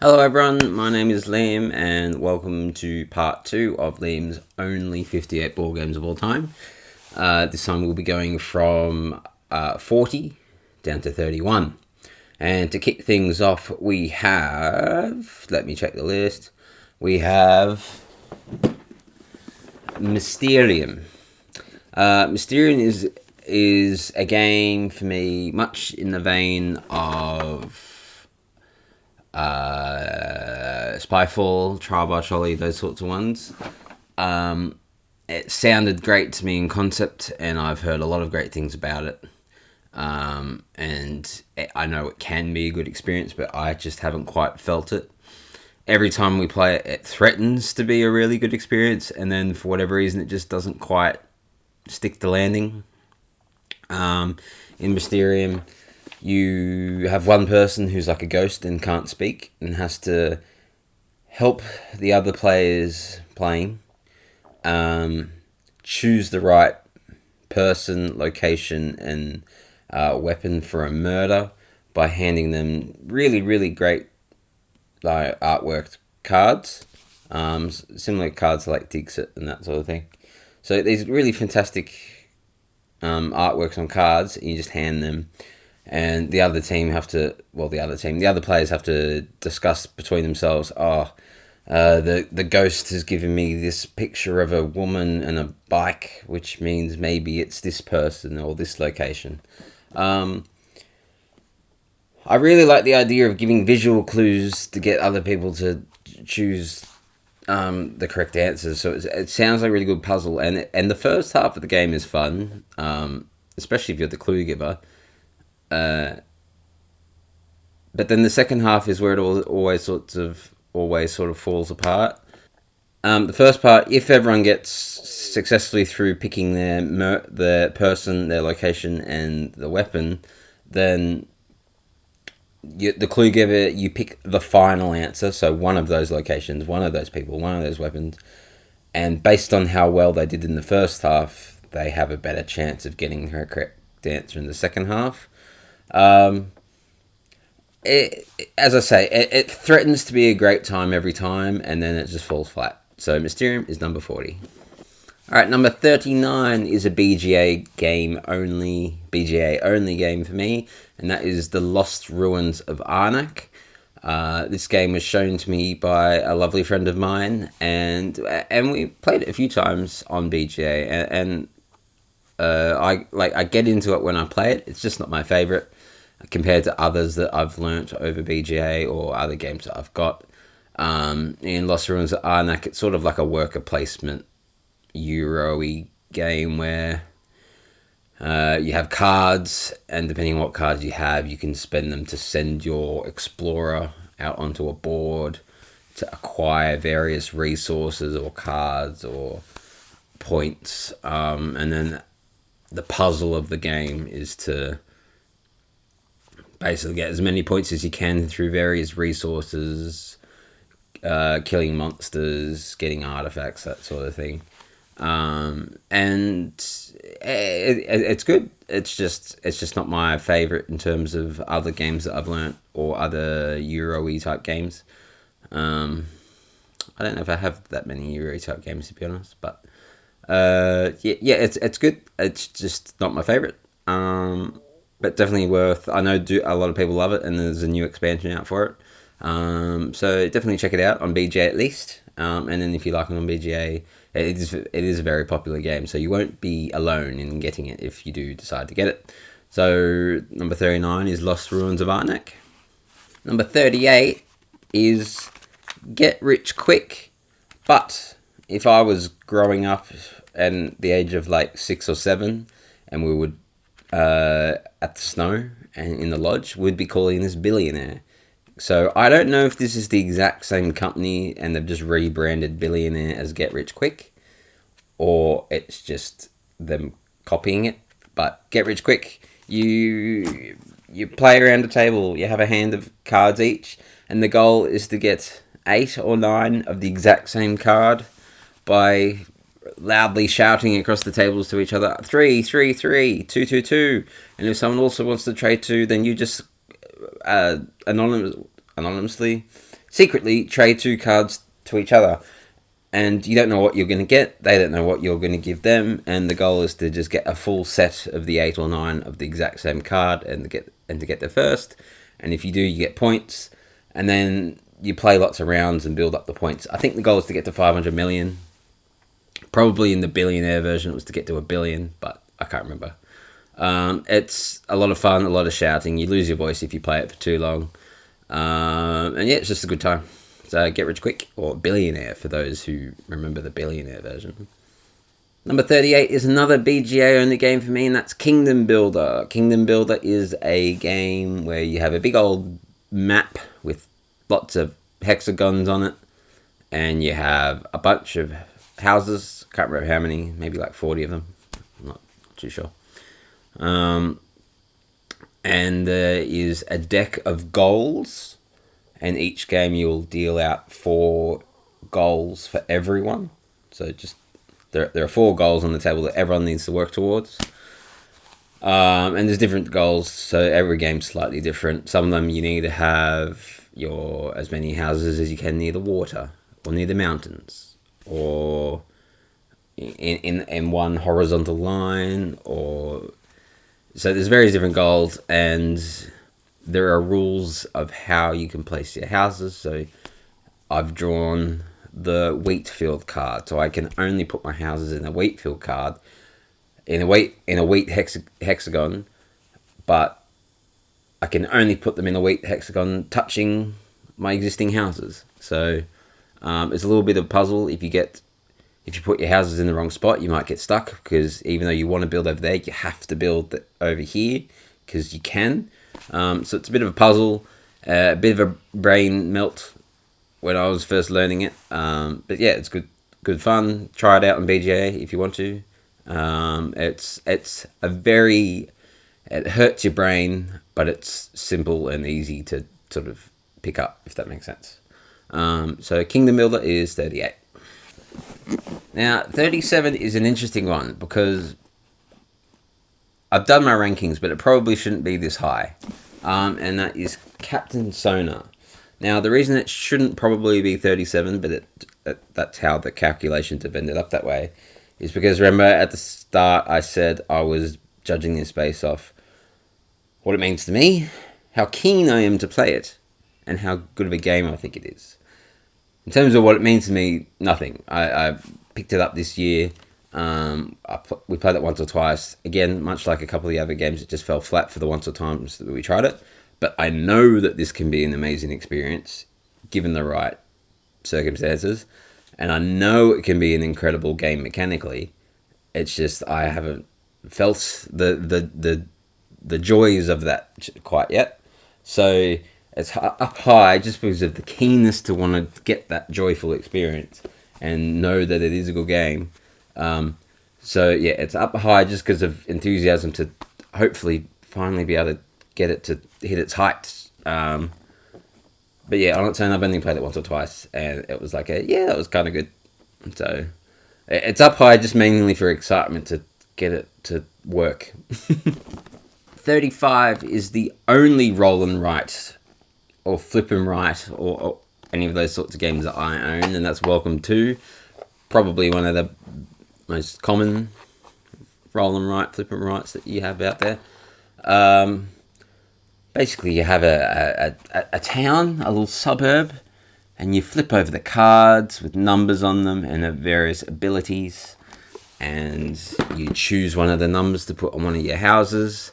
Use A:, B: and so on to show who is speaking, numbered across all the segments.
A: Hello everyone, my name is Liam and welcome to part 2 of Liam's only 58 board games of all time. This time we'll be going from 40 down to 31. And to kick things off we have, let me check the list, we have Mysterium. Mysterium is a game for me much in the vein of Spyfall, Trial by Trolley, those sorts of ones. It sounded great to me in concept, and I've heard a lot of great things about it. And I know it can be a good experience, but I just haven't quite felt it. Every time we play it, it threatens to be a really good experience, and then for whatever reason, it just doesn't quite stick the landing. In Mysterium, you have one person who's like a ghost and can't speak and has to help the other players playing choose the right person, location, and weapon for a murder by handing them really, really great artwork cards, similar cards like Dixit and that sort of thing. So these really fantastic artworks on cards, and you just hand them, and the other players have to discuss between themselves. The ghost has given me this picture of a woman and a bike, which means maybe it's this person or this location. I really like the idea of giving visual clues to get other people to choose the correct answers. So it sounds like a really good puzzle, and the first half of the game is fun, especially if you're the clue giver. But then the second half is where it always sort of falls apart. The first part, if everyone gets successfully through picking their person, their location, and the weapon, then the clue giver, you pick the final answer. So one of those locations, one of those people, one of those weapons, and based on how well they did in the first half, they have a better chance of getting the correct answer in the second half. As I say, it threatens to be a great time every time, and then it just falls flat. So Mysterium is number 40. Alright, number 39 is a BGA only game for me, and that is The Lost Ruins of Arnak. This game was shown to me by a lovely friend of mine, and we played it a few times on BGA, and I get into it when I play it. It's just not my favourite compared to others that I've learnt over BGA or other games that I've got. In Lost Ruins of Arnak, it's sort of like a worker placement Euro-y game where you have cards, and depending on what cards you have, you can spend them to send your explorer out onto a board to acquire various resources or cards or points. And then the puzzle of the game is to basically get as many points as you can through various resources, killing monsters, getting artifacts, that sort of thing. And it's good. It's just not my favorite in terms of other games that I've learnt or other Euro-y type games. I don't know if I have that many Euro type games, to be honest, but it's good. It's just not my favorite. But definitely worth. I know a lot of people love it, and there's a new expansion out for it. So definitely check it out on BGA at least. And then if you like it on BGA, it is a very popular game, so you won't be alone in getting it if you do decide to get it. So number 39 is Lost Ruins of Arnak. Number 38 is Get Rich Quick. But if I was growing up at the age of like 6 or 7, and we would at the snow and in the lodge, we'd be calling this Billionaire. So I don't know if this is the exact same company and they've just rebranded Billionaire as Get Rich Quick, or it's just them copying it. But Get Rich Quick, you play around a table, you have a hand of cards each, and the goal is to get 8 or 9 of the exact same card by loudly shouting across the tables to each other, 3, 3, 3, 2, 2, 2. And if someone also wants to trade 2, then you just anonymously secretly trade 2 cards to each other. And you don't know what you're going to get. They don't know what you're going to give them. And the goal is to just get a full set of the 8 or 9 of the exact same card and to get the first. And if you do, you get points. And then you play lots of rounds and build up the points. I think the goal is to get to 500 million. Probably in the billionaire version it was to get to 1 billion, but I can't remember. It's a lot of fun, a lot of shouting. You lose your voice if you play it for too long. And yeah, it's just a good time. So Get Rich Quick, or Billionaire for those who remember the Billionaire version. Number 38 is another BGA only game for me, and that's Kingdom Builder. Kingdom Builder is a game where you have a big old map with lots of hexagons on it, and you have a bunch of houses. Can't remember how many, maybe like 40 of them. I'm not too sure. And there is a deck of goals. And each game you'll deal out 4 goals for everyone. So just there are 4 goals on the table that everyone needs to work towards. And there's different goals, so every game's slightly different. Some of them you need to have as many houses as you can near the water, or near the mountains, or in one horizontal line, or so there's various different goals, and there are rules of how you can place your houses. So I've drawn the wheat field card, so I can only put my houses in a wheat field card, in a wheat hexagon, but I can only put them in a wheat hexagon touching my existing houses. So it's a little bit of a puzzle. If you put your houses in the wrong spot, you might get stuck, because even though you want to build over there, you have to build over here because you can. So it's a bit of a puzzle, a bit of a brain melt when I was first learning it. But yeah, it's good fun. Try it out on BGA if you want to. It hurts your brain, but it's simple and easy to sort of pick up, if that makes sense. So Kingdom Builder is 38. Now 37 is an interesting one, because I've done my rankings, but it probably shouldn't be this high. And that is Captain Sonar. Now, the reason it shouldn't probably be 37, but that's how the calculations have ended up that way, is because, remember, at the start I said I was judging this based off what it means to me, how keen I am to play it, and how good of a game I think it is. In terms of what it means to me, nothing. I picked it up this year. We played it once or twice. Again, much like a couple of the other games, it just fell flat for the once or times that we tried it. But I know that this can be an amazing experience, given the right circumstances. And I know it can be an incredible game mechanically. It's just I haven't felt the joys of that quite yet. So it's up high just because of the keenness to want to get that joyful experience and know that it is a good game. So yeah, it's up high just because of enthusiasm to hopefully finally be able to get it to hit its heights. But yeah, on its own, I've only played it once or twice, and it was like that was kind of good. So it's up high just mainly for excitement to get it to work. 35 is the only roll and write or flip and write or any of those sorts of games that I own, and that's Welcome To. Probably one of the most common roll and write, flip and writes that you have out there. Basically, you have a town, a little suburb, and you flip over the cards with numbers on them and have various abilities, and you choose one of the numbers to put on one of your houses,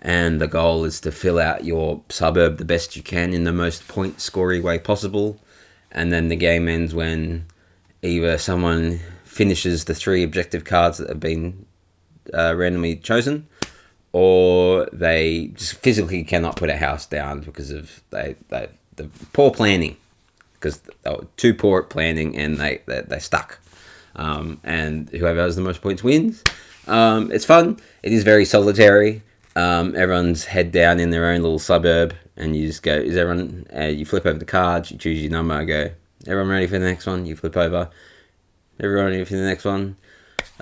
A: and the goal is to fill out your suburb the best you can in the most point-scoring way possible, and then the game ends when either someone finishes the 3 objective cards that have been randomly chosen, or they just physically cannot put a house down because of the poor planning, because they were too poor at planning and they stuck. And whoever has the most points wins. It's fun. It is very solitary. Everyone's head down in their own little suburb, and you just go, is everyone, you flip over the cards, you choose your number, I go, everyone ready for the next one? You flip over, everyone ready for the next one?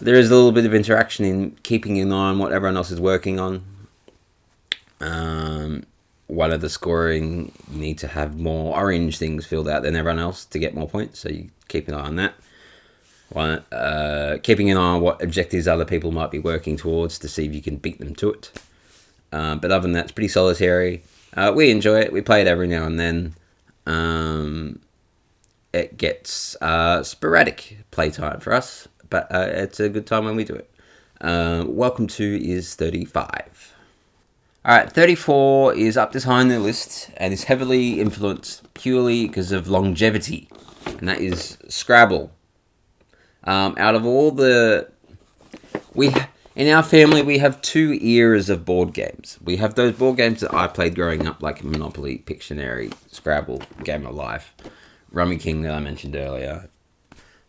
A: There is a little bit of interaction in keeping an eye on what everyone else is working on. one of the scoring, you need to have more orange things filled out than everyone else to get more points. So you keep an eye on that. Keeping an eye on what objectives other people might be working towards to see if you can beat them to it. But other than that, it's pretty solitary. We enjoy it. We play it every now and then. It gets sporadic playtime for us, but it's a good time when we do it. Welcome to is 35. Alright, 34 is up this high on the list and is heavily influenced purely because of longevity, and that is Scrabble. Out of all the... In our family, we have 2 eras of board games. We have those board games that I played growing up, like Monopoly, Pictionary, Scrabble, Game of Life, Rummikub that I mentioned earlier,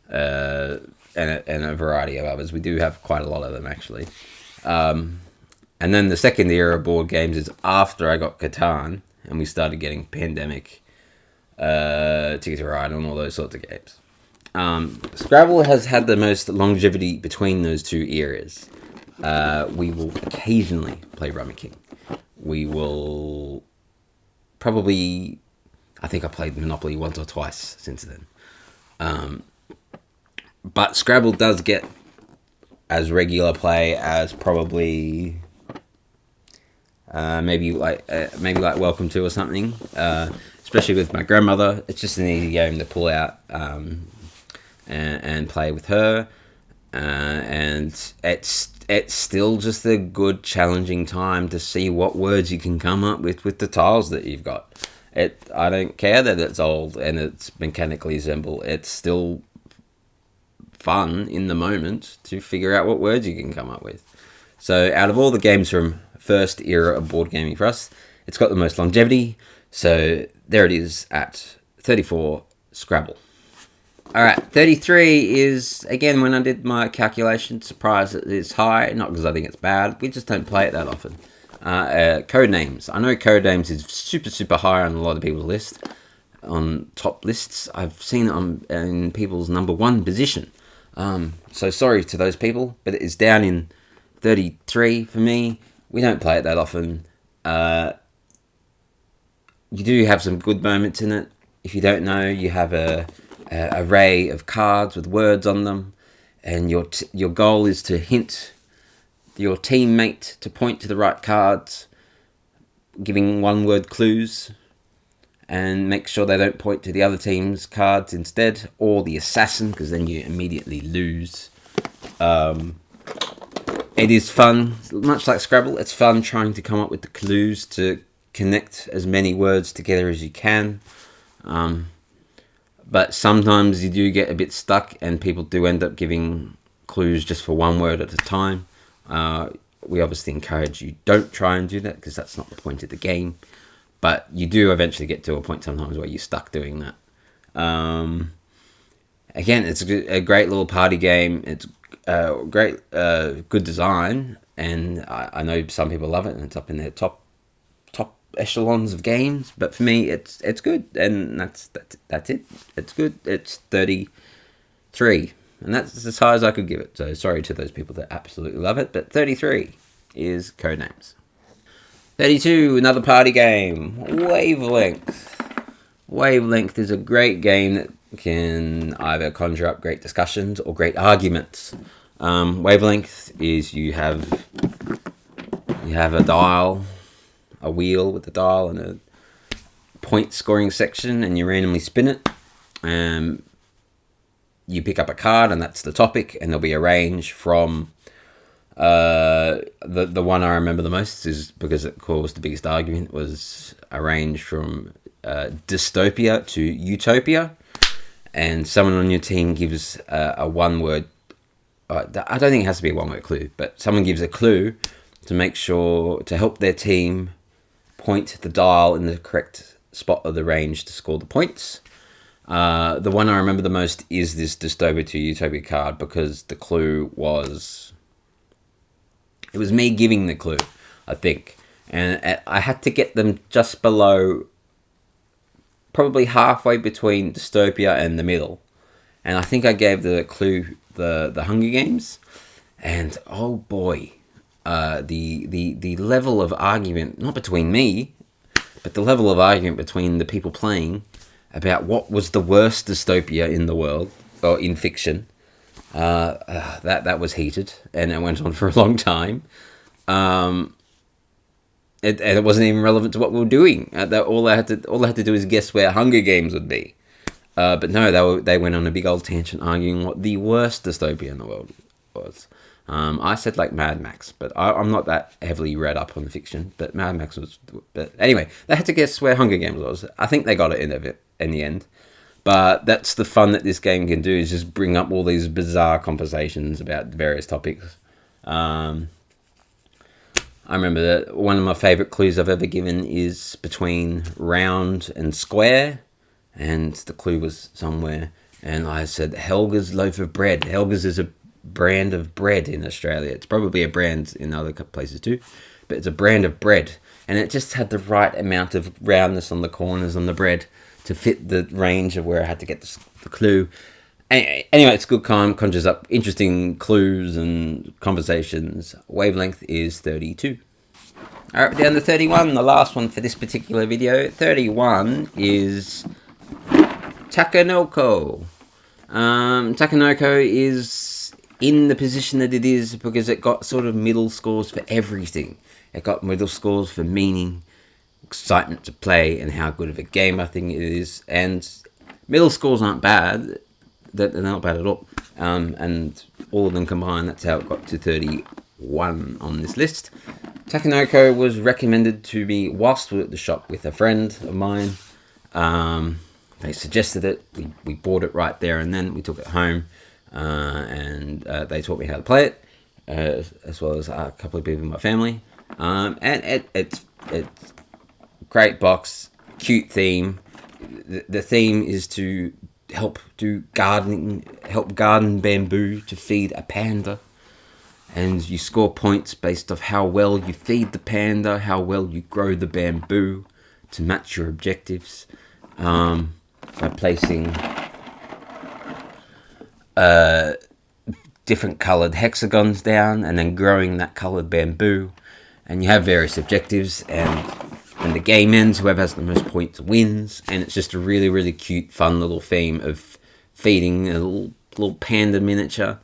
A: and a variety of others. We do have quite a lot of them, actually. And then the second era of board games is after I got Catan, and we started getting Pandemic, Ticket to Ride, and all those sorts of games. Scrabble has had the most longevity between those 2 eras. We will occasionally play Rummikub. We will probably... I think I played Monopoly once or twice since then. But Scrabble does get as regular play as probably... maybe like Welcome to or something. Especially with my grandmother. It's just an easy game to pull out and play with her. And it's still just a good, challenging time to see what words you can come up with the tiles that you've got. I don't care that it's old and it's mechanically simple. It's still fun in the moment to figure out what words you can come up with. So out of all the games from first era of board gaming for us, it's got the most longevity. So there it is at 34, Scrabble. Alright, 33 is, again, when I did my calculation, surprised that it's high, not because I think it's bad, we just don't play it that often. Codenames. I know Codenames is super, super high on a lot of people's list, on top lists. I've seen it in people's number 1 position. So sorry to those people, but it is down in 33 for me. We don't play it that often. You do have some good moments in it. If you don't know, you have a array of cards with words on them, and your goal is to hint your teammate to point to the right cards, giving 1-word clues, and make sure they don't point to the other team's cards instead, or the assassin, because then you immediately lose. It is fun, much like Scrabble. It's fun trying to come up with the clues to connect as many words together as you can. But sometimes you do get a bit stuck, and people do end up giving clues just for 1 word at a time. We obviously encourage you don't try and do that, because that's not the point of the game. But you do eventually get to a point sometimes where you're stuck doing that. Again, it's a great little party game. It's great, good design, and I know some people love it, and it's up in their top echelons of games. But for me, it's good, and that's it. It's good. It's 33, and that's as high as I could give it. So sorry to those people that absolutely love it, but 33 is Codenames. 32, another party game, Wavelength. Wavelength is a great game that can either conjure up great discussions or great arguments. Wavelength is you have a dial, a wheel with a dial and a point scoring section, and you randomly spin it. You pick up a card, and that's the topic, and there'll be a range from the one I remember the most is because it caused the biggest argument, was a range from dystopia to utopia, and someone on your team gives a 1-word. I don't think it has to be a 1-word clue, but someone gives a clue to make sure to help their team point the dial in the correct spot of the range to score the points. The one I remember the most is this dystopia to utopia card, because the clue was... It was me giving the clue, I think. And I had to get them just below, probably halfway between dystopia and the middle. And I think I gave the clue the Hunger Games. And oh boy, the level of argument, not between me, but the level of argument between the people playing about what was the worst dystopia in the world, or in fiction, that was heated, and it went on for a long time. And it wasn't even relevant to what we were doing. All I had to do is guess where Hunger Games would be. But no, they went on a big old tangent arguing what the worst dystopia in the world was. I said like Mad Max, but I'm not that heavily read up on fiction. But Mad Max was. But anyway, they had to guess where Hunger Games was. I think they got it in the end. But that's the fun that this game can do, is just bring up all these bizarre conversations about various topics. I remember that one of my favourite clues I've ever given is between round and square, and the clue was somewhere, and I said Helga's loaf of bread. Helga's is a brand of bread in Australia. It's probably a brand in other places too, but it's a brand of bread, and it just had the right amount of roundness on the corners on the bread to fit the range of where I had to get the clue. Anyway, it's good, conjures up interesting clues and conversations. Wavelength is 32. Alright, down to 31, the last one for this particular video. 31 is Takenoko. Takenoko is in the position that it is because it got sort of middle scores for everything. It got middle scores for meaning, excitement to play, and how good of a game I think it is. And middle scores aren't bad. They're not bad at all. And all of them combined, that's how it got to 31 on this list. Takenoko was recommended to me whilst we were at the shop with a friend of mine. They suggested it. We bought it right there and then. We took it home. And they taught me how to play it, as well as a couple of people in my family. And it's great box, cute theme. The theme is to help garden bamboo to feed a panda, and you score points based off how well you feed the panda, how well you grow the bamboo to match your objectives, by placing different coloured hexagons down and then growing that coloured bamboo. And you have various objectives, and when the game ends, whoever has the most points wins. And it's just a really, really cute, fun little theme of feeding a little panda miniature.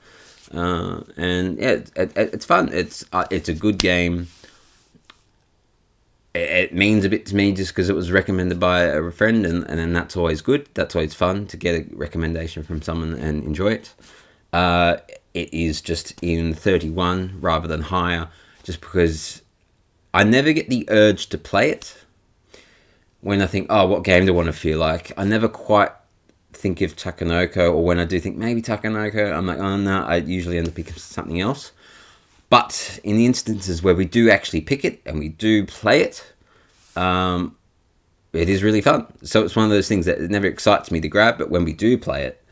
A: And yeah, it's fun. It's a good game. It means a bit to me just because it was recommended by a friend, and then that's always good. That's always fun to get a recommendation from someone and enjoy it. It is just in 31 rather than higher, just because I never get the urge to play it when I think, oh, what game do I want to feel like? I never quite think of Takenoko, or when I do think maybe Takenoko, I'm like, oh no, I usually end up picking something else. But in the instances where we do actually pick it and we do play it, it is really fun. So it's one of those things that it never excites me to grab, but when we do play it,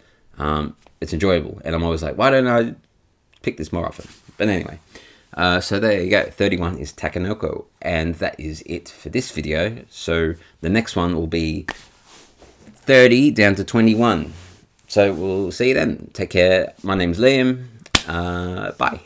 A: it's enjoyable. And I'm always like, why don't I pick this more often? But anyway, so there you go. 31 is Takenoko. And that is it for this video. So the next one will be 30 down to 21. So we'll see you then. Take care. My name's Liam. Bye.